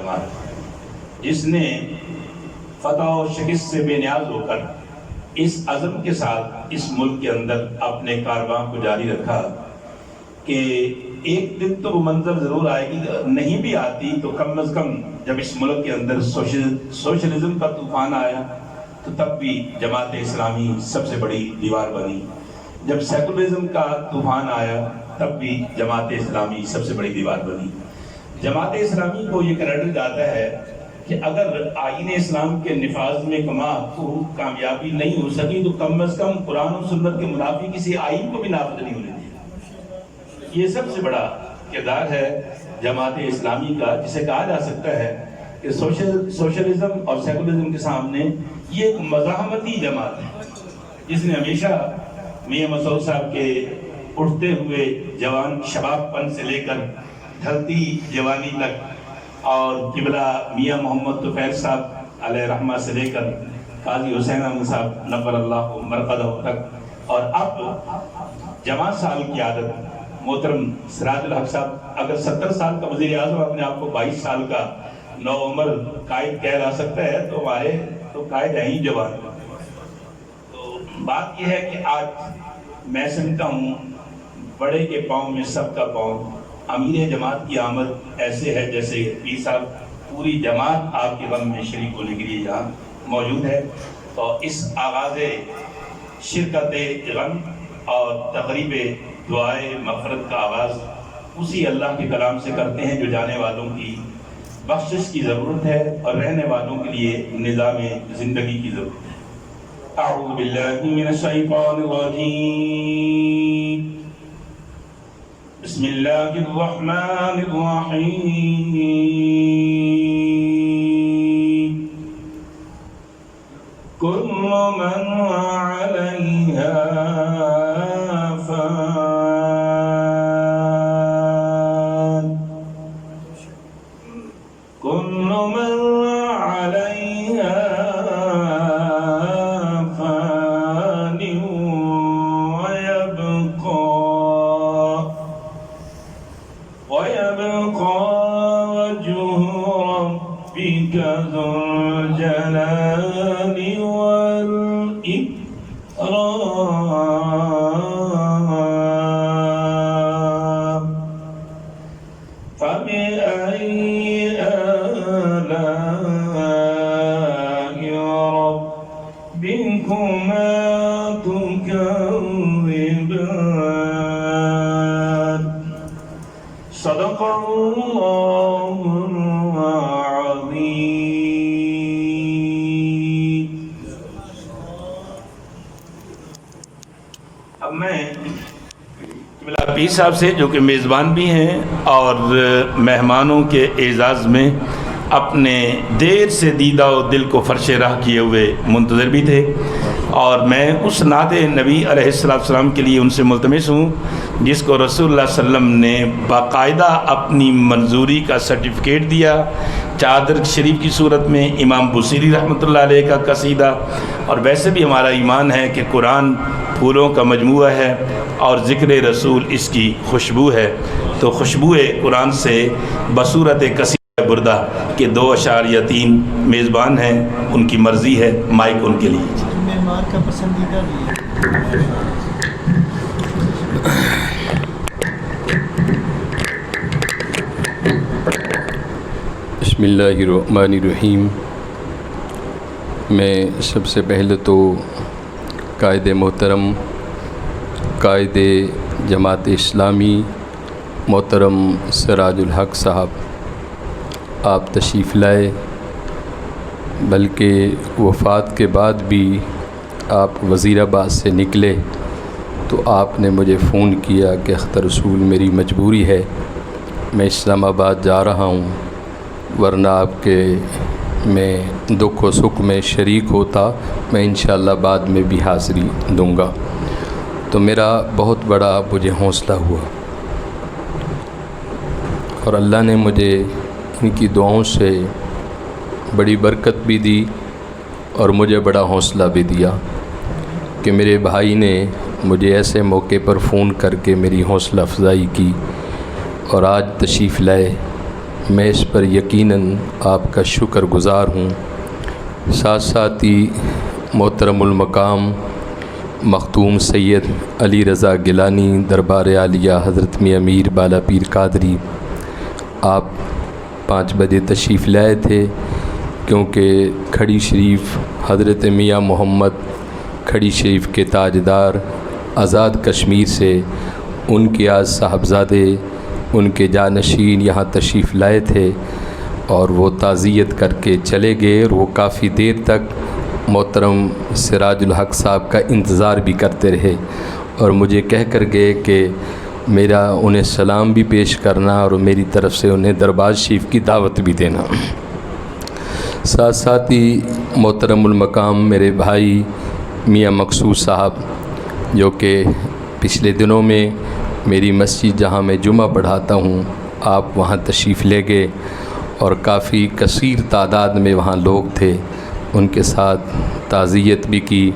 جماعت جس نے فتح و شکست سے بے نیاز ہو کر اس عزم کے ساتھ اس ملک کے اندر اپنے کارواں کو جاری رکھا کہ ایک دن تو وہ منظر ضرور آئے گی، نہیں بھی آتی تو کم از کم جب اس ملک کے اندر سوشلزم کا طوفان آیا تو تب بھی جماعت اسلامی سب سے بڑی دیوار بنی، جب سیکولرزم کا طوفان آیا تب بھی جماعت اسلامی سب سے بڑی دیوار بنی۔ جماعت اسلامی کو یہ کریڈٹ جاتا ہے کہ اگر آئین اسلام کے نفاذ میں تو کامیابی نہیں ہو سکی تو کم از کم قرآن و سنت کے منافی کسی آئین کو بھی نافذ نہیں ہونے دیا۔ یہ سب سے بڑا کردار ہے جماعت اسلامی کا، جسے کہا جا سکتا ہے کہ سوشلزم اور سیکولرزم کے سامنے یہ ایک مزاحمتی جماعت ہے جس نے ہمیشہ میاں مسعود صاحب کے اٹھتے ہوئے جوان شباب پن سے لے کر ڈھلتی جوانی تک، اور قبلہ میاں محمد طفیل صاحب علیہ رحمہ سے لے کر قاضی حسین احمد صاحب نور اللہ مرقدہ تک، اور اب جوان سال کی عادت محترم سراج الحق صاحب اگر 70 سال کا وزیر اعظم اپنے آپ کو 22 سال کا نوعمر قائد کہہ لا سکتا ہے تو ہمارے تو قائد ہیں ہی جوان۔ تو بات یہ ہے کہ آج میں سمجھتا ہوں بڑے کے پاؤں میں سب کا پاؤں، امیر جماعت کی آمد ایسے ہے جیسے پیر صاحب پوری جماعت آپ کے غم میں شریک ہونے کے لیے یہاں موجود ہے۔ تو اس آغاز شرکت غم اور تقریب دعائے مغفرت کا آغاز اسی اللہ کے کلام سے کرتے ہیں جو جانے والوں کی بخشش کی ضرورت ہے اور رہنے والوں کے لیے نظام زندگی کی ضرورت ہے۔ اعوذ باللہ من الشیطان الرجیم، بسم اللہ الرحمن الرحیم، کل من علیہا صدق اللہ العظیم۔ اب میں پیر صاحب سے جو کہ میزبان بھی ہیں اور مہمانوں کے اعزاز میں اپنے دیر سے دیدہ و دل کو فرش راہ کیے ہوئے منتظر بھی تھے، اور میں اس نعت نبی علیہ السلام کے لیے ان سے ملتمس ہوں جس کو رسول اللہ صلی اللہ علیہ وسلم نے باقاعدہ اپنی منظوری کا سرٹیفکیٹ دیا، چادر شریف کی صورت میں، امام بصیری رحمۃ اللہ علیہ کا قصیدہ، اور ویسے بھی ہمارا ایمان ہے کہ قرآن پھولوں کا مجموعہ ہے اور ذکر رسول اس کی خوشبو ہے، تو خوشبو قرآن سے بصورت قصیدہ بردہ کے 2 اشعار 3 میزبان ہیں، ان کی مرضی ہے، مائک ان کے لیے۔ معمار کا پسندیدہ بھی ہے۔ بسم اللہ الرحمن الرحیم۔ میں سب سے پہلے تو قائد محترم، قائد جماعت اسلامی محترم سراج الحق صاحب آپ تشریف لائے، بلکہ وفات کے بعد بھی آپ وزیر آباد سے نکلے تو آپ نے مجھے فون کیا کہ اختر رسول میری مجبوری ہے، میں اسلام آباد جا رہا ہوں، ورنہ آپ کے میں دکھ و سکھ میں شریک ہوتا، میں انشاءاللہ بعد میں بھی حاضری دوں گا۔ تو میرا بہت بڑا مجھے حوصلہ ہوا، اور اللہ نے مجھے ان کی دعاؤں سے بڑی برکت بھی دی اور مجھے بڑا حوصلہ بھی دیا کہ میرے بھائی نے مجھے ایسے موقع پر فون کر کے میری حوصلہ افزائی کی اور آج تشریف لائے۔ میں اس پر یقیناً آپ کا شکر گزار ہوں۔ ساتھ ساتھ ہی محترم المقام مختوم سید علی رضا گیلانی دربار عالیہ حضرت میں امیر بالا پیر قادری، آپ 5 بجے تشریف لائے تھے، کیونکہ کھڑی شریف حضرت میاں محمد کھڑی شریف کے تاجدار آزاد کشمیر سے ان کے آج صاحبزادے ان کے جانشین یہاں تشریف لائے تھے، اور وہ تعزیت کر کے چلے گئے، اور وہ کافی دیر تک محترم سراج الحق صاحب کا انتظار بھی کرتے رہے، اور مجھے کہہ کر گئے کہ میرا انہیں سلام بھی پیش کرنا اور میری طرف سے انہیں دربار شریف کی دعوت بھی دینا۔ ساتھ ساتھ ہی محترم المقام میرے بھائی میاں مقصود صاحب، جو کہ پچھلے دنوں میں میری مسجد جہاں میں جمعہ پڑھاتا ہوں، آپ وہاں تشریف لے گئے، اور کافی کثیر تعداد میں وہاں لوگ تھے، ان کے ساتھ تعزیت بھی کی،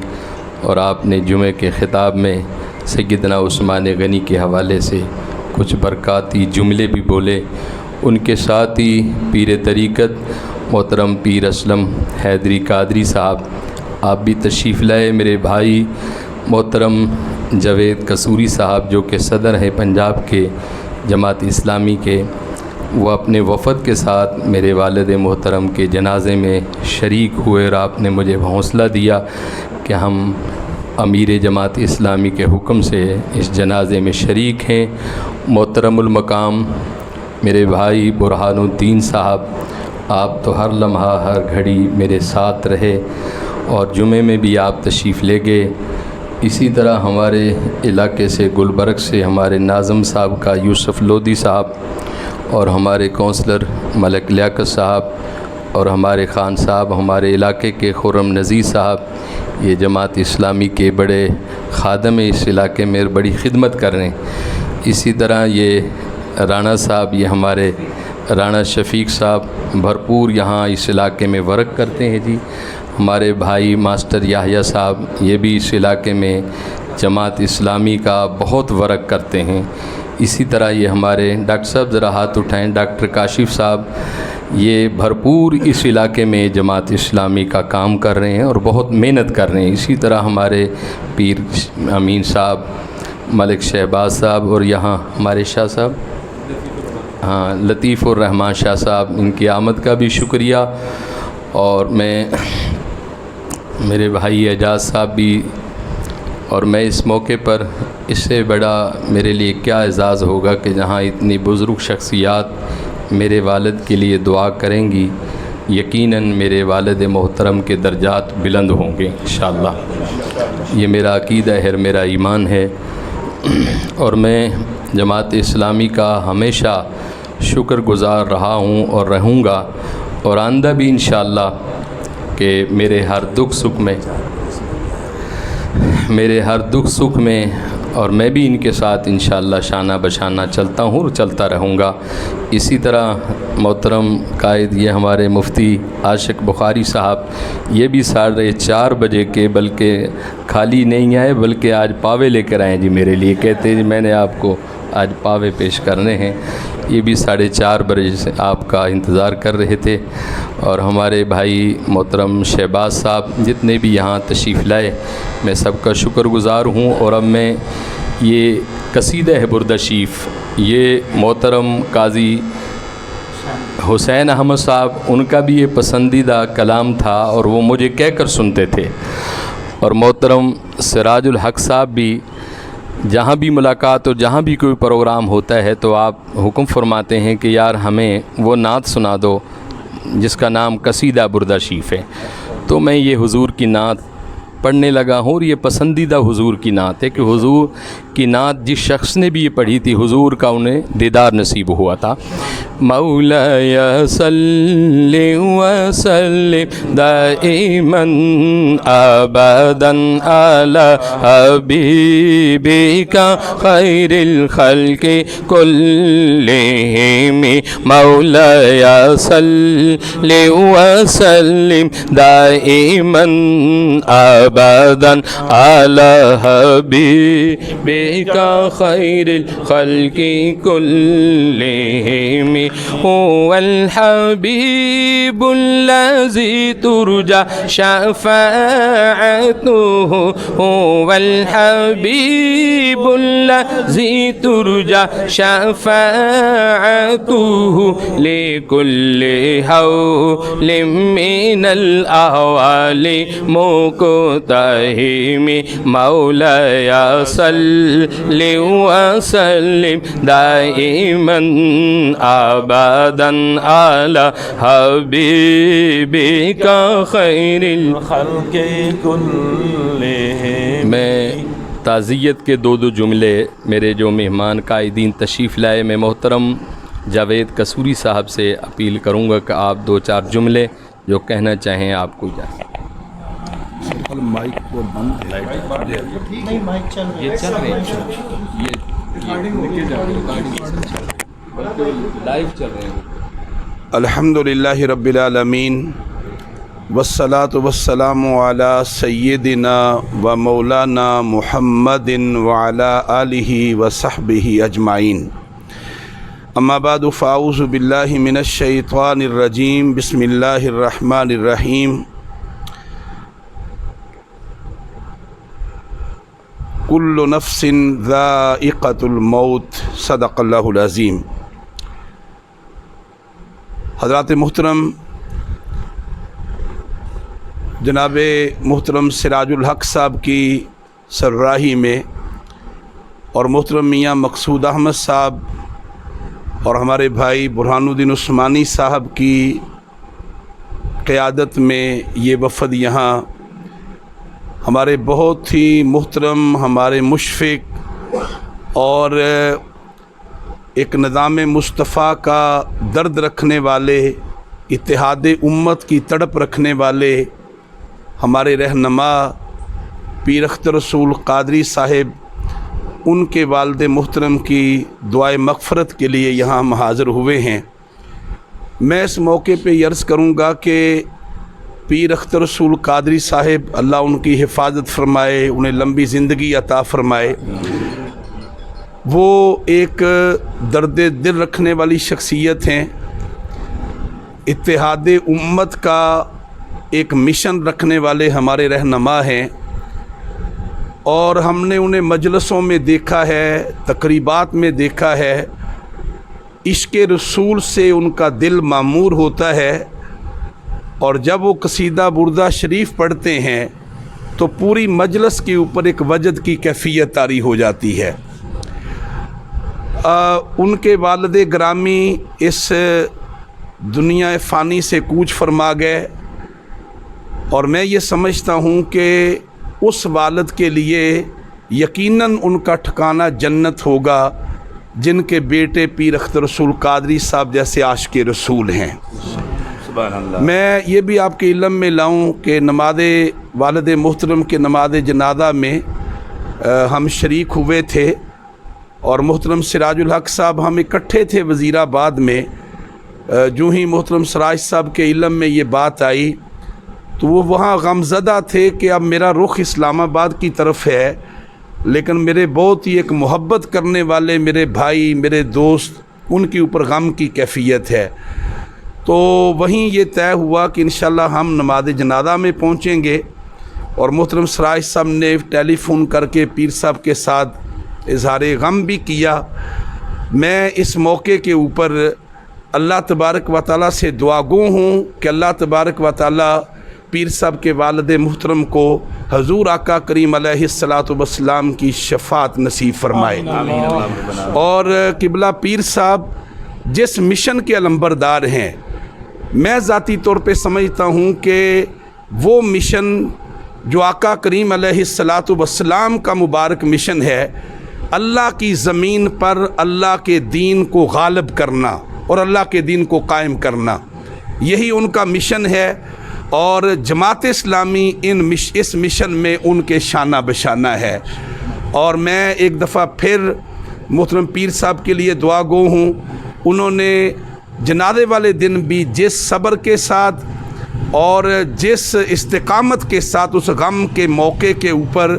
اور آپ نے جمعہ کے خطاب میں سیدنا عثمان غنی کے حوالے سے کچھ برکاتی جملے بھی بولے۔ ان کے ساتھ ہی پیر طریقت محترم پیر اسلم حیدری قادری صاحب، آپ بھی تشریف لائے۔ میرے بھائی محترم جاوید قصوری صاحب، جو کہ صدر ہیں پنجاب کے جماعت اسلامی کے، وہ اپنے وفد کے ساتھ میرے والد محترم کے جنازے میں شریک ہوئے، اور آپ نے مجھے حوصلہ دیا کہ ہم امیر جماعت اسلامی کے حکم سے اس جنازے میں شریک ہیں۔ محترم المقام میرے بھائی برہان الدین صاحب، آپ تو ہر لمحہ ہر گھڑی میرے ساتھ رہے، اور جمعے میں بھی آپ تشریف لے گئے۔ اسی طرح ہمارے علاقے سے گلبرگ سے ہمارے ناظم صاحب کا یوسف لودھی صاحب، اور ہمارے کونسلر ملک لیاقت صاحب، اور ہمارے خان صاحب ہمارے علاقے کے خرم نذیر صاحب، یہ جماعت اسلامی کے بڑے خادم ہیں، اس علاقے میں بڑی خدمت کر رہے ہیں۔ اسی طرح یہ رانا صاحب، یہ ہمارے رانا شفیق صاحب بھرپور یہاں اس علاقے میں ورک کرتے ہیں جی۔ ہمارے بھائی ماسٹر یحییٰ صاحب، یہ بھی اس علاقے میں جماعت اسلامی کا بہت ورک کرتے ہیں۔ اسی طرح یہ ہمارے ڈاکٹر صاحب، ذرا ہاتھ اٹھائیں، ڈاکٹر کاشف صاحب، یہ بھرپور اس علاقے میں جماعت اسلامی کا کام کر رہے ہیں اور بہت محنت کر رہے ہیں۔ اسی طرح ہمارے پیر امین صاحب، ملک شہباز صاحب، اور یہاں ہمارے شاہ صاحب، ہاں لطیف الرحمان شاہ صاحب، ان کی آمد کا بھی شکریہ۔ اور میں میرے بھائی اعجاز صاحب بھی، اور میں اس موقع پر اس سے بڑا میرے لیے کیا اعزاز ہوگا کہ جہاں اتنی بزرگ شخصیات میرے والد کے لیے دعا کریں گی، یقیناً میرے والد محترم کے درجات بلند ہوں گے انشاءاللہ۔ یہ میرا عقیدہ ہے، میرا ایمان ہے، اور میں جماعت اسلامی کا ہمیشہ شکر گزار رہا ہوں اور رہوں گا، اور آئندہ بھی انشاءاللہ، کہ میرے ہر دکھ سکھ میں اور میں بھی ان کے ساتھ انشاءاللہ شانہ بشانہ چلتا ہوں اور چلتا رہوں گا۔ اسی طرح محترم قائد، یہ ہمارے مفتی عاشق بخاری صاحب، یہ بھی 4:30 بجے کے، بلکہ خالی نہیں آئے بلکہ آج پاوے لے کر آئے جی میرے لیے، کہتے ہیں جی میں نے آپ کو آج پاوے پیش کرنے ہیں۔ یہ بھی 4:30 بجے سے آپ کا انتظار کر رہے تھے۔ اور ہمارے بھائی محترم شہباز صاحب، جتنے بھی یہاں تشریف لائے، میں سب کا شکر گزار ہوں۔ اور اب میں یہ قصیدہ ہے بردہ شریف، یہ محترم قاضی حسین احمد صاحب، ان کا بھی یہ پسندیدہ کلام تھا، اور وہ مجھے کہہ کر سنتے تھے۔ اور محترم سراج الحق صاحب بھی، جہاں بھی ملاقات اور جہاں بھی کوئی پروگرام ہوتا ہے تو آپ حکم فرماتے ہیں کہ یار ہمیں وہ نعت سنا دو جس کا نام قصیدہ بردہ شریف ہے، تو میں یہ حضور کی نعت پڑھنے لگا ہوں، اور یہ پسندیدہ حضور کی نعت ہے کہ حضور کی نعت جس شخص نے بھی یہ پڑھی تھی، حضور کا انہیں دیدار نصیب ہوا تھا۔ مولاي صل وسلم دائما ابدا على حبيبك خير الخلق كلهم مولاي صل وسلم دائما أبدا على حبيبك خير الخلق كلهم هو الحبيب الذي ترجى شفاعته هو الحبيب الذي ترجى شفاعته لكل حول من الأحوال مقتحم مولاي صل وسلم دائما أبدا على حبيبك خير الخلق كلهم. میں تعزیت کے دو جملے میرے جو مہمان قائدین تشریف لائے، میں محترم جاوید قصوری صاحب سے اپیل کروں گا کہ آپ 2-4 جملے جو کہنا چاہیں آپ کو اجازت. نہیں مائک چل رہے ہیں. الحمدللہ رب العالمین والصلاة والسلام علی سیدنا و مولانا محمد وعلی آلہ وصحبہ اجمعین. اما بعد فاعوذ باللہ من الشیطان الرجیم. بسم اللہ الرحمن الرحیم. کل نفس ذائقۃ الموت. صدق اللہ العظیم. حضرات محترم، جناب محترم سراج الحق صاحب کی سربراہی میں اور محترم میاں مقصود احمد صاحب اور ہمارے بھائی برہان الدین عثمانی صاحب کی قیادت میں یہ وفد یہاں ہمارے بہت ہی محترم، ہمارے مشفق اور ایک نظام مصطفیٰ کا درد رکھنے والے، اتحاد امت کی تڑپ رکھنے والے ہمارے رہنما پیر اختر رسول قادری صاحب، ان کے والد محترم کی دعائے مغفرت کے لیے یہاں ہم حاضر ہوئے ہیں. میں اس موقع پہ یہ عرض کروں گا کہ پیر اختر رسول قادری صاحب اللہ ان کی حفاظت فرمائے، انہیں لمبی زندگی عطا فرمائے. وہ ایک درد دل رکھنے والی شخصیت ہیں، اتحاد امت کا ایک مشن رکھنے والے ہمارے رہنما ہیں، اور ہم نے انہیں مجلسوں میں دیکھا ہے، تقریبات میں دیکھا ہے. عشق رسول سے ان کا دل معمور ہوتا ہے، اور جب وہ قصیدہ بردہ شریف پڑھتے ہیں تو پوری مجلس کے اوپر ایک وجد کی کیفیت طاری ہو جاتی ہے. ان کے والد گرامی اس دنیا فانی سے کوچ فرما گئے، اور میں یہ سمجھتا ہوں کہ اس والد کے لیے یقیناً ان کا ٹھکانہ جنت ہوگا جن کے بیٹے پیر اختر رسول قادری صاحب جیسے عاشق رسول ہیں. سبحان اللہ. میں یہ بھی آپ کے علم میں لاؤں کہ نماز والد محترم کے نماز جنازہ میں ہم شریک ہوئے تھے، اور محترم سراج الحق صاحب ہم اکٹھے تھے وزیر آباد میں. جو ہی محترم سراج صاحب کے علم میں یہ بات آئی تو وہ وہاں غمزدہ تھے کہ اب میرا رخ اسلام آباد کی طرف ہے، لیکن میرے بہت ہی ایک محبت کرنے والے میرے بھائی، میرے دوست، ان کے اوپر غم کی کیفیت ہے. تو وہیں یہ طے ہوا کہ انشاءاللہ ہم نماز جنازہ میں پہنچیں گے، اور محترم سراج صاحب نے ٹیلی فون کر کے پیر صاحب کے ساتھ اظہار غم بھی کیا. میں اس موقع کے اوپر اللہ تبارک و تعالیٰ سے دعا گو ہوں کہ اللہ تبارک و تعالیٰ پیر صاحب کے والد محترم کو حضور آقا کریم علیہ السلام کی شفاعت نصیب فرمائے. اور قبلہ پیر صاحب جس مشن کے علمبردار ہیں، میں ذاتی طور پہ سمجھتا ہوں کہ وہ مشن جو آقا کریم علیہ السلام کا مبارک مشن ہے، اللہ کی زمین پر اللہ کے دین کو غالب کرنا اور اللہ کے دین کو قائم کرنا، یہی ان کا مشن ہے. اور جماعت اسلامی اس مشن میں ان کے شانہ بشانہ ہے. اور میں ایک دفعہ پھر محترم پیر صاحب کے لیے دعا گو ہوں. انہوں نے جنازے والے دن بھی جس صبر کے ساتھ اور جس استقامت کے ساتھ اس غم کے موقع کے اوپر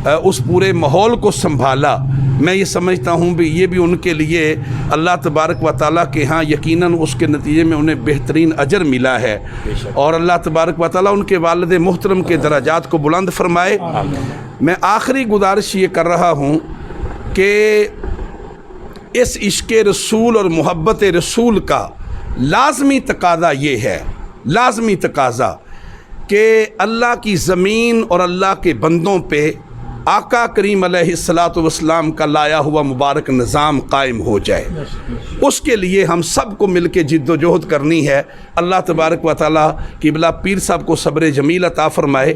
اس پورے ماحول کو سنبھالا، میں یہ سمجھتا ہوں بھی یہ بھی ان کے لیے اللہ تبارک و تعالیٰ کے ہاں یقیناً اس کے نتیجے میں انہیں بہترین اجر ملا ہے، اور اللہ تبارک و تعالیٰ ان کے والد محترم کے درجات کو بلند فرمائے۔ میں آخری گزارش یہ کر رہا ہوں کہ اس عشق رسول اور محبت رسول کا لازمی تقاضا یہ ہے، لازمی تقاضا کہ اللہ کی زمین اور اللہ کے بندوں پہ آقا کریم علیہ الصلاۃ والسلام کا لایا ہوا مبارک نظام قائم ہو جائے۔ اس کے لیے ہم سب کو مل کے جد و جہد کرنی ہے۔ اللہ تبارک و تعالیٰ قبلہ پیر صاحب کو صبر جمیل عطا فرمائے،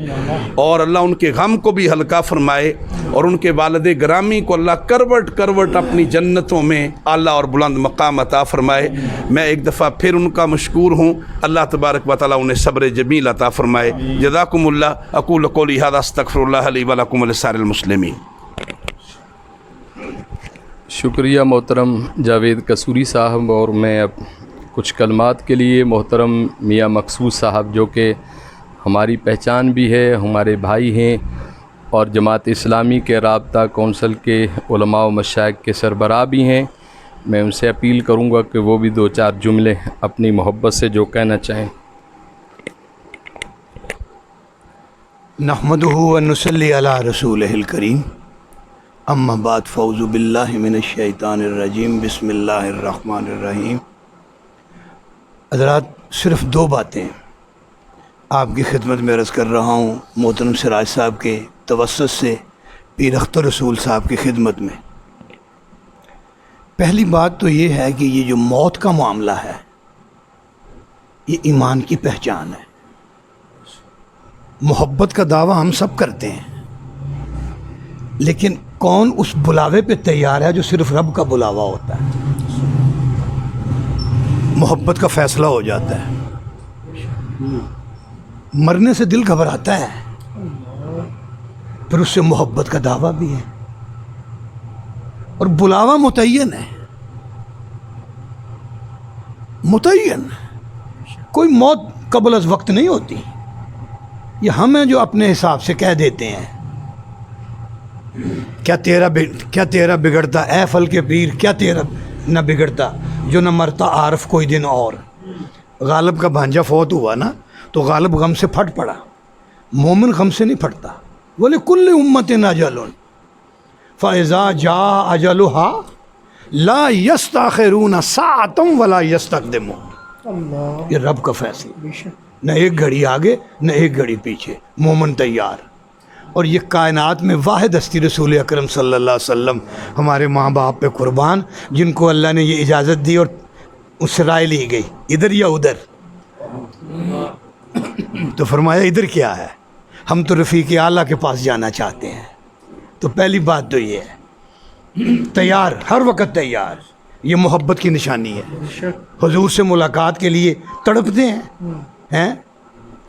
اور اللہ ان کے غم کو بھی ہلکا فرمائے، اور ان کے والد گرامی کو اللہ کروٹ کروٹ اپنی جنتوں میں اعلیٰ اور بلند مقام عطا فرمائے۔ میں ایک دفعہ پھر ان کا مشکور ہوں، اللہ تبارک و تعالیٰ انہیں صبر جمیل عطا فرمائے۔ جزاکم اللہ، اقول قولی ھذا استغفر اللہ لی ولکم ولسائر المسلمین۔ شکریہ محترم جاوید قصوری صاحب، اور میں اب کچھ کلمات کے لیے محترم میاں مقصود صاحب، جو کہ ہماری پہچان بھی ہے، ہمارے بھائی ہیں، اور جماعت اسلامی کے رابطہ کونسل کے علماء و مشائخ کے سربراہ بھی ہیں، میں ان سے اپیل کروں گا کہ وہ بھی دو چار جملے اپنی محبت سے جو کہنا چاہیں۔ نحمدہ و نصلی علی رسولہ الکریم، اما بعد، فاعوذ باللہ من الشیطان الرجیم، بسم اللہ الرحمن الرحیم۔ حضرات، صرف دو باتیں آپ کی خدمت میں عرض کر رہا ہوں، محترم سراج صاحب کے توسط سے پیر اختر رسول صاحب کی خدمت میں۔ پہلی بات تو یہ ہے کہ یہ جو موت کا معاملہ ہے، یہ ایمان کی پہچان ہے۔ محبت کا دعویٰ ہم سب کرتے ہیں، لیکن کون اس بلاوے پہ تیار ہے جو صرف رب کا بلاوا ہوتا ہے؟ محبت کا فیصلہ ہو جاتا ہے، مرنے سے دل گھبراتا ہے، پھر اس سے محبت کا دعویٰ بھی ہے، اور بلاوا متعین ہے، متعین، کوئی موت قبل از وقت نہیں ہوتی۔ یہ ہم ہیں جو اپنے حساب سے کہہ دیتے ہیں، کیا تیرا بگڑتا اے فل کے پیر، کیا تیرا نہ بگڑتا جو نہ مرتا عارف کوئی دن اور۔ غالب کا بھانجا فوت ہوا نا، تو غالب غم سے پھٹ پڑا، مومن غم سے نہیں پھٹتا۔ وَلِكُلِّ أُمَّةٍ أَجَلٌ فَإِذَا جَاءَ أَجَلُهَا لَا يَسْتَأْخِرُونَ سَاعَةً وَلَا يَسْتَقْدِمُونَ۔ یہ رب کا فیصلہ، نہ ایک گھڑی آگے نہ ایک گھڑی پیچھے، مومن تیار۔ اور یہ کائنات میں واحد ہستی رسول اکرم صلی اللہ علیہ وسلم، ہمارے ماں باپ پہ قربان، جن کو اللہ نے یہ اجازت دی اور اس سے رائے لی گئی ادھر یا ادھر، تو فرمایا ادھر کیا ہے، ہم تو رفیق اعلیٰ کے پاس جانا چاہتے ہیں۔ تو پہلی بات تو یہ ہے، تیار، ہر وقت تیار، یہ محبت کی نشانی ہے۔ حضور سے ملاقات کے لیے تڑپتے ہیں،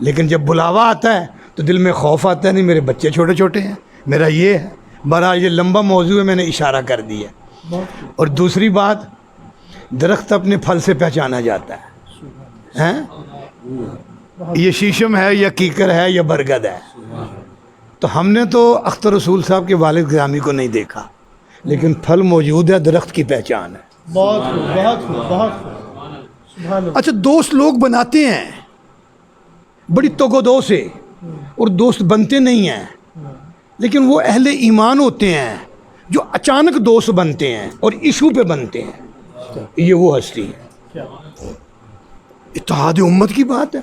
لیکن جب بلاوا آتا ہے تو دل میں خوف آتا ہے، نہیں میرے بچے چھوٹے چھوٹے ہیں، میرا یہ ہے۔ برا یہ لمبا موضوع ہے، میں نے اشارہ کر دیا۔ اور دوسری بات، درخت اپنے پھل سے پہچانا جاتا ہے، یہ شیشم ہے یا کیکر ہے یا برگد ہے۔ تو ہم نے تو اختر رسول صاحب کے والد گرامی کو نہیں دیکھا، لیکن پھل موجود ہے، درخت کی پہچان ہے۔ اچھا، دوست لوگ بناتے ہیں بڑی توگو سے، اور دوست بنتے نہیں ہیں، لیکن وہ اہل ایمان ہوتے ہیں جو اچانک دوست بنتے ہیں اور ایشو پہ بنتے ہیں۔ یہ وہ ہستی ہے، اتحاد امت کی بات ہے،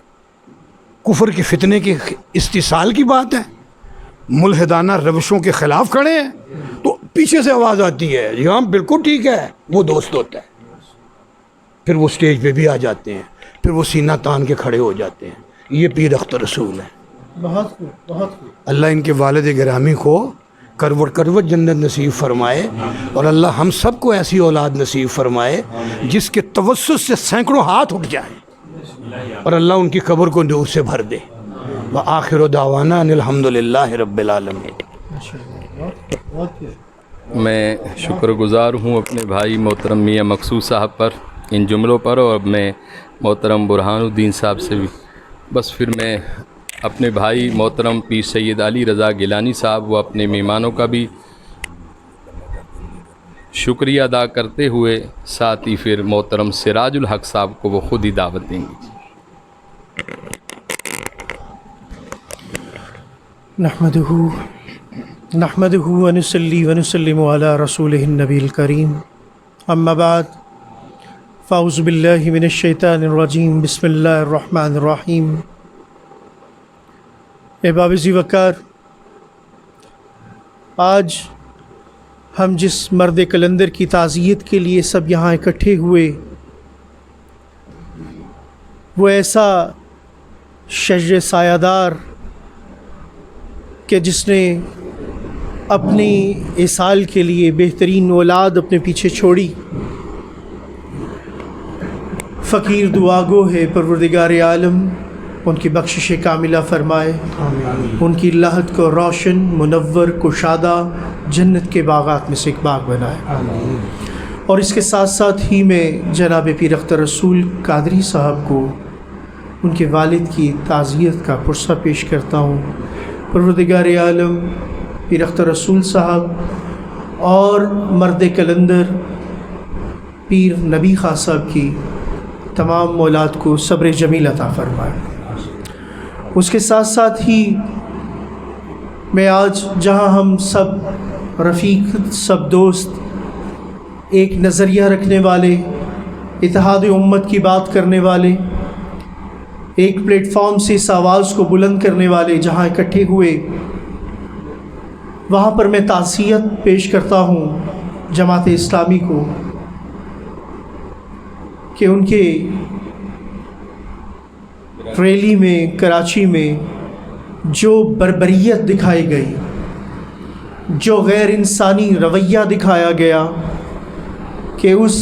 کفر کے فتنے کے استحصال کی بات ہے، ملحدانہ روشوں کے خلاف کھڑے ہیں تو پیچھے سے آواز آتی ہے جی ہاں بالکل ٹھیک ہے، وہ دوست ہوتا ہے۔ پھر وہ سٹیج پہ بھی آ جاتے ہیں، پھر وہ سینہ تان کے کھڑے ہو جاتے ہیں۔ یہ پیر اختر رسول ہے۔ اللہ ان کے والد گرامی کو کروٹ کروٹ جنت نصیب فرمائے، اور اللہ ہم سب کو ایسی اولاد نصیب فرمائے جس کے توسط سے سینکڑوں ہاتھ اٹھ جائیں، اور اللہ ان کی قبر کو نور سے بھر دے۔ وآخر دعوانا ان الحمد للہ رب العالمین۔ میں شکر گزار ہوں اپنے بھائی محترم میاں مقصود صاحب پر ان جملوں پر، اور میں محترم برہان الدین صاحب سے بھی بس پھر میں اپنے بھائی محترم پیر سید علی رضا گیلانی صاحب و اپنے مہمانوں کا بھی شکریہ ادا کرتے ہوئے ساتھ ہی پھر محترم سراج الحق صاحب کو وہ خود ہی دعوت دیں گے. نحمده ونصلي ونسلم على رسوله النبي الكريم اما بعد فاعوذ بالله من الشیطان الرجیم بسم اللہ الرحمن الرحیم. احباب ذی وقار، آج ہم جس مرد کلندر کی تعزیت کے لیے سب یہاں اکٹھے ہوئے، وہ ایسا شجر سایہ دار کہ جس نے اپنی اصال کے لیے بہترین اولاد اپنے پیچھے چھوڑی. فقیر دعا گو ہے پروردگار عالم ان کی بخشش کاملہ فرمائے، ان کی لحد کو روشن منور کشادہ جنت کے باغات میں سے ایک باغ بنائے. اور اس کے ساتھ ساتھ ہی میں جناب پیر اختر رسول قادری صاحب کو ان کے والد کی تعزیت کا پرسہ پیش کرتا ہوں. پروردگار عالم پیر اختر رسول صاحب اور مرد کلندر پیر نبی خان صاحب کی تمام اولاد کو صبر جمیل عطا فرمائے. اس کے ساتھ ساتھ ہی میں آج جہاں ہم سب رفیق، سب دوست، ایک نظریہ رکھنے والے، اتحاد امت کی بات کرنے والے، ایک پلیٹ فارم سے اس آواز کو بلند کرنے والے جہاں اکٹھے ہوئے، وہاں پر میں تعزیت پیش کرتا ہوں جماعت اسلامی کو کہ ان کے ریلی میں کراچی میں جو بربریت دکھائی گئی، جو غیر انسانی رویہ دکھایا گیا کہ اس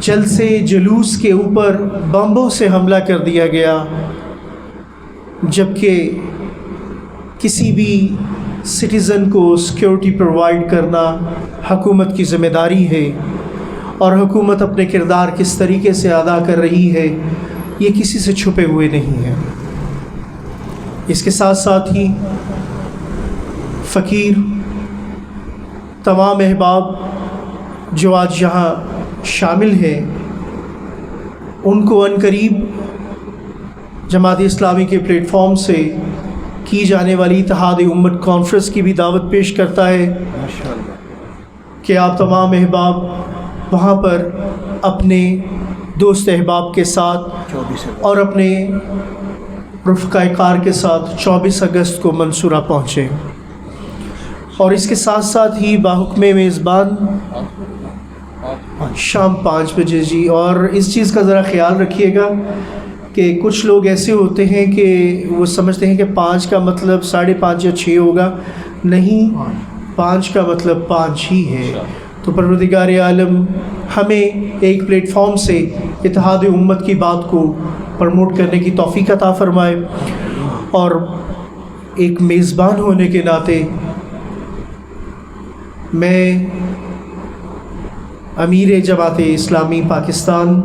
جلسے جلوس کے اوپر بمبوں سے حملہ کر دیا گیا، جبکہ کسی بھی سٹیزن کو سیکیورٹی پرووائڈ کرنا حکومت کی ذمہ داری ہے، اور حکومت اپنے کردار کس طریقے سے ادا کر رہی ہے یہ کسی سے چھپے ہوئے نہیں ہے. اس کے ساتھ ساتھ ہی فقیر تمام احباب جو آج یہاں شامل ہیں، ان کو عنقریب جماعت اسلامی کے پلیٹ فارم سے کی جانے والی اتحاد امت کانفرنس کی بھی دعوت پیش کرتا ہے کہ آپ تمام احباب وہاں پر اپنے دوست احباب کے ساتھ اور اپنے رفقاء کار کے ساتھ 24 اگست کو منصورہ پہنچیں. اور اس کے ساتھ ساتھ ہی باحکم میزبان شام 5 بجے جی. اور اس چیز کا ذرا خیال رکھیے گا کہ کچھ لوگ ایسے ہوتے ہیں کہ وہ سمجھتے ہیں کہ 5 کا مطلب 5:30 یا 6 ہوگا. نہیں، 5 کا مطلب 5 ہی ہے. تو پروردگار عالم ہمیں ایک پلیٹ فارم سے اتحاد امت کی بات کو پروموٹ کرنے کی توفیق عطا فرمائے. اور ایک میزبان ہونے کے ناطے میں امیر جماعت اسلامی پاکستان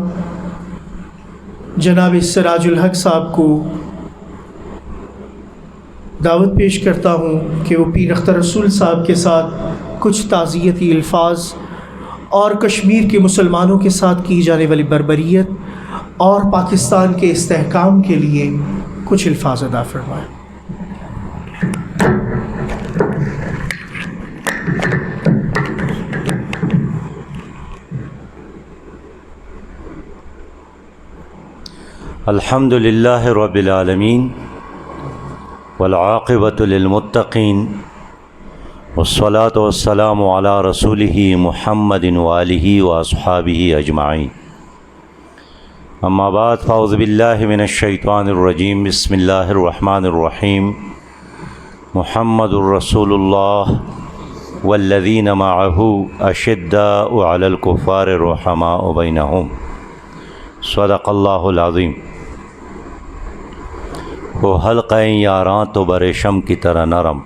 جناب سراج الحق صاحب کو دعوت پیش کرتا ہوں کہ وہ پیر اختر رسول صاحب کے ساتھ کچھ تعزیتی الفاظ اور کشمیر کے مسلمانوں کے ساتھ کی جانے والی بربریت اور پاکستان کے استحکام کے لیے کچھ الفاظ ادا فرمائیں. الحمد للہ رب العالمین والعاقبۃ للمتقین والصلاة والسلام علی رسولہ محمد وآلہ واصحابہ اجمعین. اما بعد فاعوذ باللہ من الشیطان الرجیم بسم اللہ الرحمن الرحیم. محمد الرسول اللہ والذین معہ اشداء علی الکفار رحماء بینہم. صدق اللہ العظیم. وہ حلقۂ یاراں تو بریشم کی طرح نرم،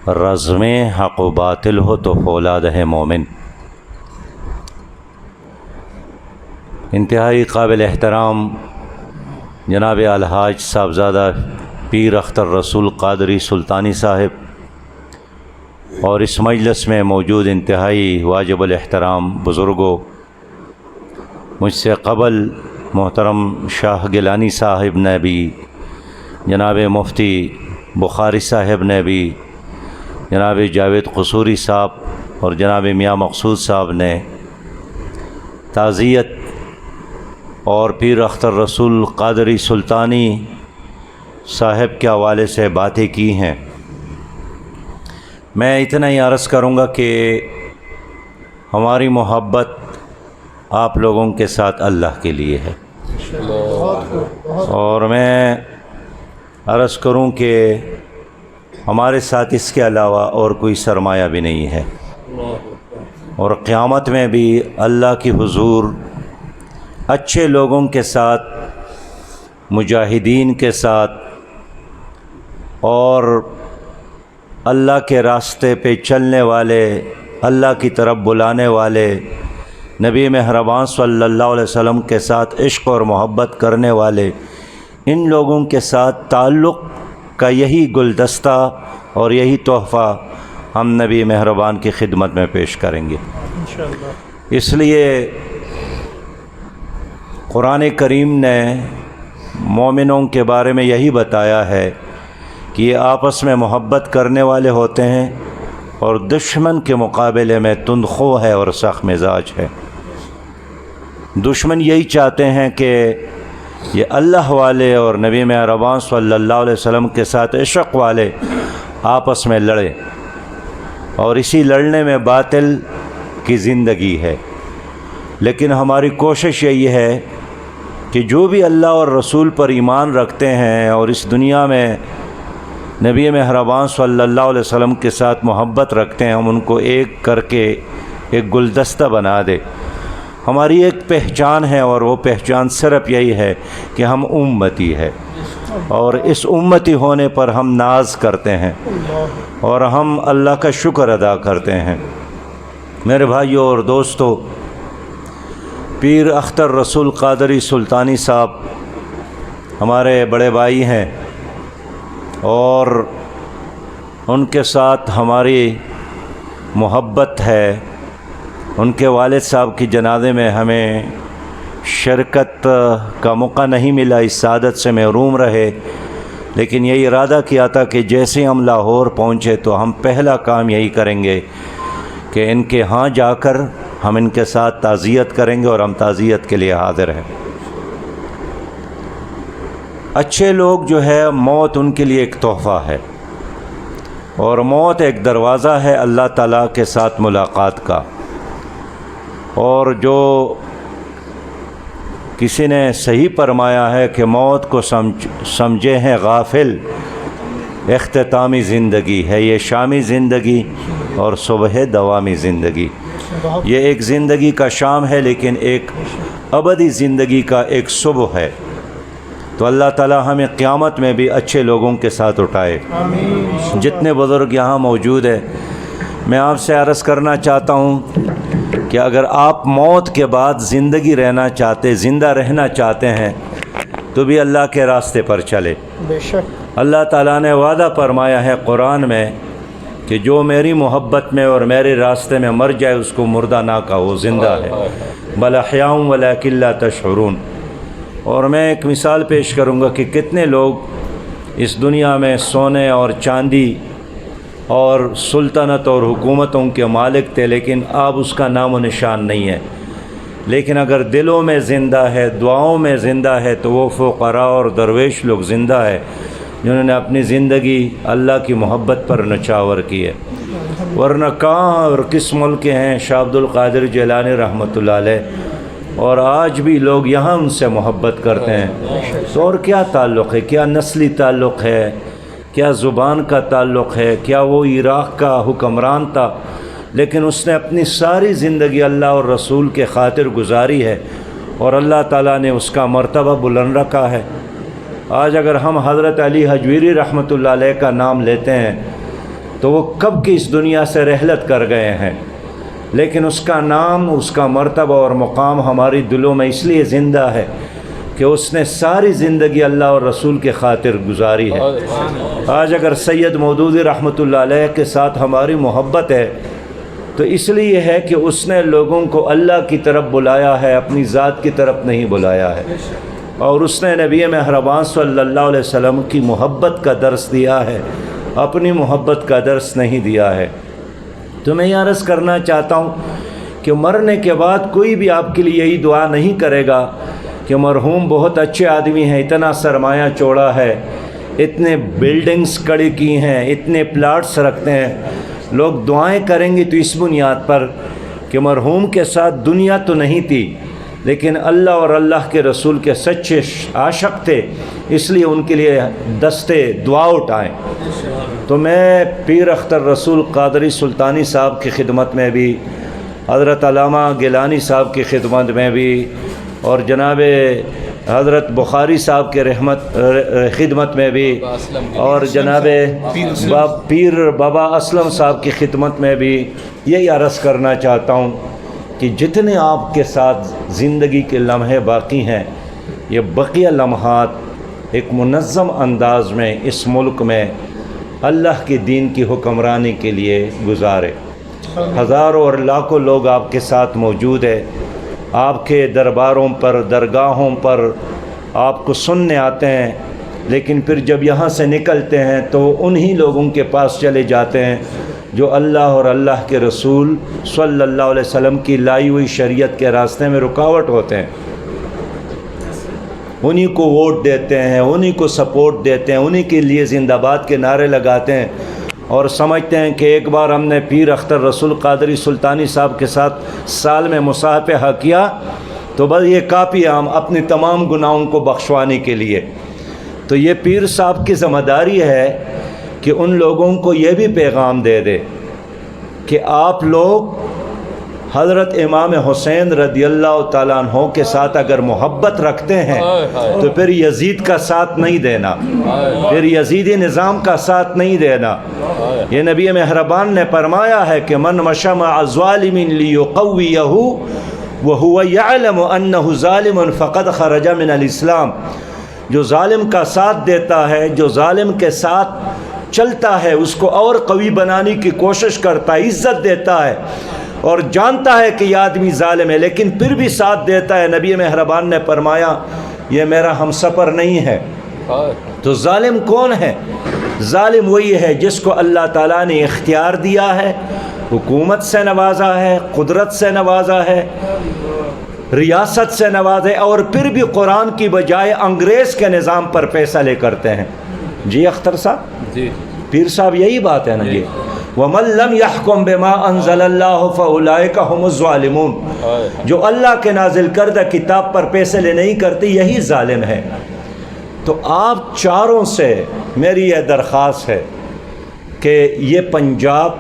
رزم حق و باطل ہو تو فولاد ہے مومن. انتہائی قابل احترام جناب الحاج صاحبزادہ پیر اختر رسول قادری سلطانی صاحب اور اس مجلس میں موجود انتہائی واجب الاحترام بزرگوں، مجھ سے قبل محترم شاہ گیلانی صاحب نے بھی، جناب مفتی بخاری صاحب نے بھی، جناب جاوید قصوری صاحب اور جناب میاں مقصود صاحب نے تعزیت اور پیر اختر رسول قادری سلطانی صاحب کے حوالے سے باتیں کی ہیں۔ میں اتنا ہی عرض کروں گا کہ ہماری محبت آپ لوگوں کے ساتھ اللہ کے لیے ہے، اور میں عرض کروں کہ ہمارے ساتھ اس کے علاوہ اور کوئی سرمایہ بھی نہیں ہے، اور قیامت میں بھی اللہ کی حضور اچھے لوگوں کے ساتھ، مجاہدین کے ساتھ اور اللہ کے راستے پہ چلنے والے، اللہ کی طرف بلانے والے، نبی مہربان صلی اللہ علیہ وسلم کے ساتھ عشق اور محبت کرنے والے، ان لوگوں کے ساتھ تعلق کا یہی گلدستہ اور یہی تحفہ ہم نبی مہربان کی خدمت میں پیش کریں گے انشاءاللہ۔ اس لیے قرآن کریم نے مومنوں کے بارے میں یہی بتایا ہے کہ یہ آپس میں محبت کرنے والے ہوتے ہیں اور دشمن کے مقابلے میں تندخو ہے اور سخت مزاج ہے۔ دشمن یہی چاہتے ہیں کہ یہ اللہ والے اور نبی مہربان صلی اللہ علیہ وسلم کے ساتھ عشق والے آپس میں لڑیں، اور اسی لڑنے میں باطل کی زندگی ہے۔ لیکن ہماری کوشش یہی ہے کہ جو بھی اللہ اور رسول پر ایمان رکھتے ہیں اور اس دنیا میں نبی مہربان صلی اللہ علیہ وسلم کے ساتھ محبت رکھتے ہیں، ہم ان کو ایک کر کے ایک گلدستہ بنا دے۔ ہماری ایک پہچان ہے، اور وہ پہچان صرف یہی ہے کہ ہم امتی ہے، اور اس امتی ہونے پر ہم ناز کرتے ہیں اور ہم اللہ کا شکر ادا کرتے ہیں۔ میرے بھائیوں اور دوستو، پیر اختر رسول قادری سلطانی صاحب ہمارے بڑے بھائی ہیں، اور ان کے ساتھ ہماری محبت ہے۔ ان کے والد صاحب کی جنازے میں ہمیں شرکت کا موقع نہیں ملا، اس سعادت سے محروم رہے، لیکن یہی ارادہ کیا تھا کہ جیسے ہم لاہور پہنچے تو ہم پہلا کام یہی کریں گے کہ ان کے ہاں جا کر ہم ان کے ساتھ تعزیت کریں گے، اور ہم تعزیت کے لیے حاضر ہیں۔ اچھے لوگ جو ہے، موت ان کے لیے ایک تحفہ ہے، اور موت ایک دروازہ ہے اللہ تعالیٰ کے ساتھ ملاقات کا۔ اور جو کسی نے صحیح فرمایا ہے کہ موت کو سمجھے ہیں غافل، اختتامی زندگی ہے یہ شامی زندگی اور صبح دوامی زندگی۔ یہ ایک زندگی کا شام ہے، لیکن ایک ابدی زندگی کا ایک صبح ہے۔ تو اللہ تعالیٰ ہمیں قیامت میں بھی اچھے لوگوں کے ساتھ اٹھائے۔ جتنے بزرگ یہاں موجود ہیں، میں آپ سے عرض کرنا چاہتا ہوں کہ اگر آپ موت کے بعد زندگی رہنا چاہتے، زندہ رہنا چاہتے ہیں، تو بھی اللہ کے راستے پر چلے۔ بے شک اللہ تعالیٰ نے وعدہ فرمایا ہے قرآن میں کہ جو میری محبت میں اور میرے راستے میں مر جائے اس کو مردہ نہ کہو، زندہ ہے۔ بل احیاء ولکن لا تشعرون۔ اور میں ایک مثال پیش کروں گا کہ کتنے لوگ اس دنیا میں سونے اور چاندی اور سلطنت اور حکومتوں کے مالک تھے، لیکن اب اس کا نام و نشان نہیں ہے۔ لیکن اگر دلوں میں زندہ ہے، دعاؤں میں زندہ ہے، تو وہ فقراء اور درویش لوگ زندہ ہے جنہوں نے اپنی زندگی اللہ کی محبت پر نچھاور کی ہے۔ ورنہ کہاں اور کس ملک کے ہیں شاہ عبد القادر جیلانی رحمۃ اللہ علیہ، اور آج بھی لوگ یہاں ان سے محبت کرتے ہیں۔ تو اور کیا تعلق ہے؟ کیا نسلی تعلق ہے؟ کیا زبان کا تعلق ہے؟ کیا وہ عراق کا حکمران تھا، لیکن اس نے اپنی ساری زندگی اللہ اور رسول کے خاطر گزاری ہے، اور اللہ تعالیٰ نے اس کا مرتبہ بلند رکھا ہے۔ آج اگر ہم حضرت علی حجویری رحمۃ اللہ علیہ کا نام لیتے ہیں تو وہ کب کی اس دنیا سے رحلت کر گئے ہیں، لیکن اس کا نام، اس کا مرتبہ اور مقام ہماری دلوں میں اس لیے زندہ ہے کہ اس نے ساری زندگی اللہ اور رسول کے خاطر گزاری ہے۔ آج اگر سید مودودی رحمۃ اللہ علیہ کے ساتھ ہماری محبت ہے تو اس لیے ہے کہ اس نے لوگوں کو اللہ کی طرف بلایا ہے، اپنی ذات کی طرف نہیں بلایا ہے، اور اس نے نبی مہربان صلی اللہ علیہ وسلم کی محبت کا درس دیا ہے، اپنی محبت کا درس نہیں دیا ہے۔ تو میں یہ عرض کرنا چاہتا ہوں کہ مرنے کے بعد کوئی بھی آپ کے لیے یہی دعا نہیں کرے گا کہ مرحوم بہت اچھے آدمی ہیں، اتنا سرمایہ چوڑا ہے، اتنے بلڈنگز کھڑی کی ہیں، اتنے پلاٹس رکھتے ہیں۔ لوگ دعائیں کریں گے تو اس بنیاد پر کہ مرحوم کے ساتھ دنیا تو نہیں تھی لیکن اللہ اور اللہ کے رسول کے سچے عاشق تھے، اس لیے ان کے لیے دستے دعا اٹھائیں۔ تو میں پیر اختر رسول قادری سلطانی صاحب کی خدمت میں بھی، حضرت علامہ گیلانی صاحب کی خدمت میں بھی، اور جناب حضرت بخاری صاحب کے خدمت میں بھی، اور جناب پیر بابا اسلم صاحب کی خدمت میں بھی یہی عرض کرنا چاہتا ہوں کہ جتنے آپ کے ساتھ زندگی کے لمحے باقی ہیں، یہ بقیہ لمحات ایک منظم انداز میں اس ملک میں اللہ کے دین کی حکمرانی کے لیے گزارے۔ ہزاروں اور لاکھوں لوگ آپ کے ساتھ موجود ہیں، آپ کے درباروں پر، درگاہوں پر آپ کو سننے آتے ہیں، لیکن پھر جب یہاں سے نکلتے ہیں تو انہی لوگوں کے پاس چلے جاتے ہیں جو اللہ اور اللہ کے رسول صلی اللہ علیہ وسلم کی لائی ہوئی شریعت کے راستے میں رکاوٹ ہوتے ہیں۔ انہی کو ووٹ دیتے ہیں، انہی کو سپورٹ دیتے ہیں، انہی کے لیے زندہ باد کے نعرے لگاتے ہیں، اور سمجھتے ہیں کہ ایک بار ہم نے پیر اختر رسول قادری سلطانی صاحب کے ساتھ سال میں مصافحہ کیا تو بس یہ کافی ہے ہم اپنی تمام گناہوں کو بخشوانے کے لیے۔ تو یہ پیر صاحب کی ذمہ داری ہے کہ ان لوگوں کو یہ بھی پیغام دے دے کہ آپ لوگ حضرت امام حسین رضی اللہ تعالیٰ عنہ کے ساتھ اگر محبت رکھتے ہیں تو پھر یزید کا ساتھ نہیں دینا، پھر یزیدی نظام کا ساتھ نہیں دینا۔ یہ نبی مہربان نے فرمایا ہے کہ من مشى مع ظالم ليقويه وهو يعلم انه ظالم فقد خرج من الاسلام۔ جو ظالم کا ساتھ دیتا ہے، جو ظالم کے ساتھ چلتا ہے، اس کو اور قوی بنانے کی کوشش کرتا ہے، عزت دیتا ہے، اور جانتا ہے کہ یہ آدمی ظالم ہے لیکن پھر بھی ساتھ دیتا ہے، نبی مہربان نے فرمایا یہ میرا ہمسفر نہیں ہے۔ تو ظالم کون ہے؟ ظالم وہی ہے جس کو اللہ تعالیٰ نے اختیار دیا ہے، حکومت سے نوازا ہے، قدرت سے نوازا ہے، ریاست سے نوازے، اور پھر بھی قرآن کی بجائے انگریز کے نظام پر فیصلے کرتے ہیں۔ جی اختر صاحب، جی پیر صاحب یہی بات ہے نا جی۔ وَمَن لَّمْ يَحْكُم بِمَا أَنزَلَ اللَّهُ فَأُولَٰئِكَ هُمُ الظَّالِمُونَ۔ جو اللہ کے نازل کردہ کتاب پر فیصلے نہیں کرتے یہی ظالم ہے۔ تو آپ چاروں سے میری یہ درخواست ہے کہ یہ پنجاب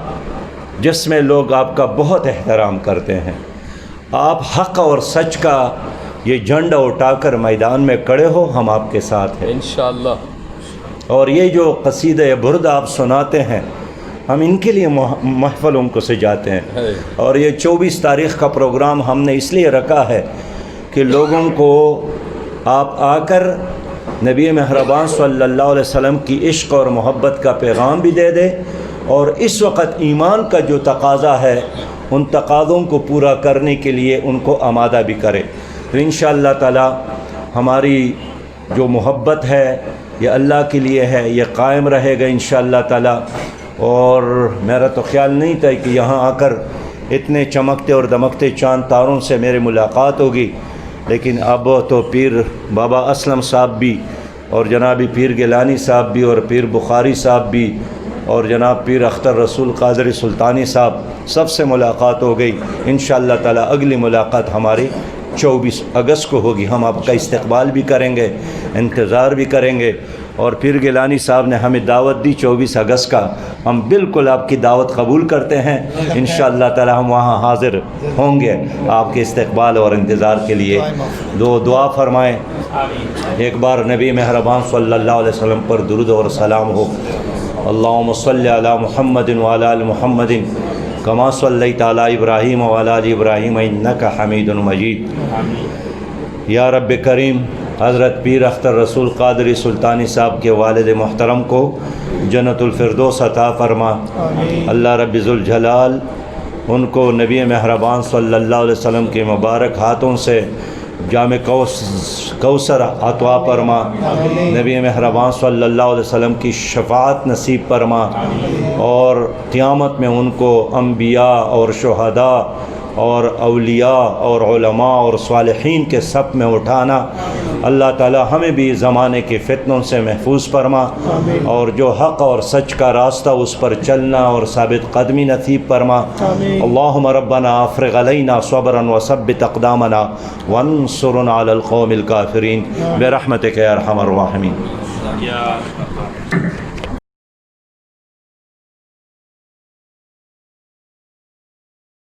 جس میں لوگ آپ کا بہت احترام کرتے ہیں، آپ حق اور سچ کا یہ جھنڈا اٹھا کر میدان میں کھڑے ہو، ہم آپ کے ساتھ ہیں انشاءاللہ۔ اور یہ جو قصیدہ برد آپ سناتے ہیں، ہم ان کے لیے محفلوں کو سجاتے ہیں، اور یہ 24 تاریخ کا پروگرام ہم نے اس لیے رکھا ہے کہ لوگوں کو آپ آ کر نبی مہربان صلی اللہ علیہ وسلم کی عشق اور محبت کا پیغام بھی دے دے، اور اس وقت ایمان کا جو تقاضا ہے ان تقاضوں کو پورا کرنے کے لیے ان کو آمادہ بھی کرے۔ تو انشاءاللہ تعالی ہماری جو محبت ہے یہ اللہ کے لیے ہے، یہ قائم رہے گا انشاءاللہ تعالی۔ اور میرا تو خیال نہیں تھا کہ یہاں آ کر اتنے چمکتے اور دمکتے چاند تاروں سے میری ملاقات ہوگی، لیکن اب تو پیر بابا اسلم صاحب بھی، اور جناب پیر گیلانی صاحب بھی، اور پیر بخاری صاحب بھی، اور جناب پیر اختر رسول قادری سلطانی صاحب، سب سے ملاقات ہو گئی۔ انشاءاللہ تعالی اگلی ملاقات ہماری 24 اگست کو ہوگی۔ ہم آپ کا استقبال بھی کریں گے، انتظار بھی کریں گے، اور پیر گیلانی صاحب نے ہمیں دعوت دی 24 اگست کا، ہم بالکل آپ کی دعوت قبول کرتے ہیں۔ انشاءاللہ تعالی ہم وہاں حاضر ہوں گے آپ کے استقبال اور انتظار کے لیے۔ دعا فرمائیں، ایک بار نبی مہربان صلی اللہ علیہ وسلم پر درود اور سلام ہو۔ اللہم صلی علی محمد وعلی آل محمد کما صلیت علی ابراہیم وعلی آل ابراہیم انک حمید مجید۔ یا رب کریم، حضرت پیر اختر رسول قادری سلطانی صاحب کے والد محترم کو جنت الفردوس عطا فرما۔ اللہ رب ذوالجلال ان کو نبی مہربان صلی اللہ علیہ وسلم کے مبارک ہاتھوں سے جام کوثر عطا فرما۔ نبی مہربان صلی اللہ علیہ وسلم کی شفاعت نصیب فرما، اور قیامت میں ان کو انبیاء اور شہداء اور اولیاء اور علماء اور صالحین کے صف میں اٹھانا۔ اللہ تعالی ہمیں بھی زمانے کے فتنوں سے محفوظ فرما، اور جو حق اور سچ کا راستہ اس پر چلنا اور ثابت قدمی نصیب فرما۔ اللہم ربنا افرغ علینا صبرا وثبت اقدامنا وانصرنا علی القوم الکافرین برحمتک یا ارحم الراحمین۔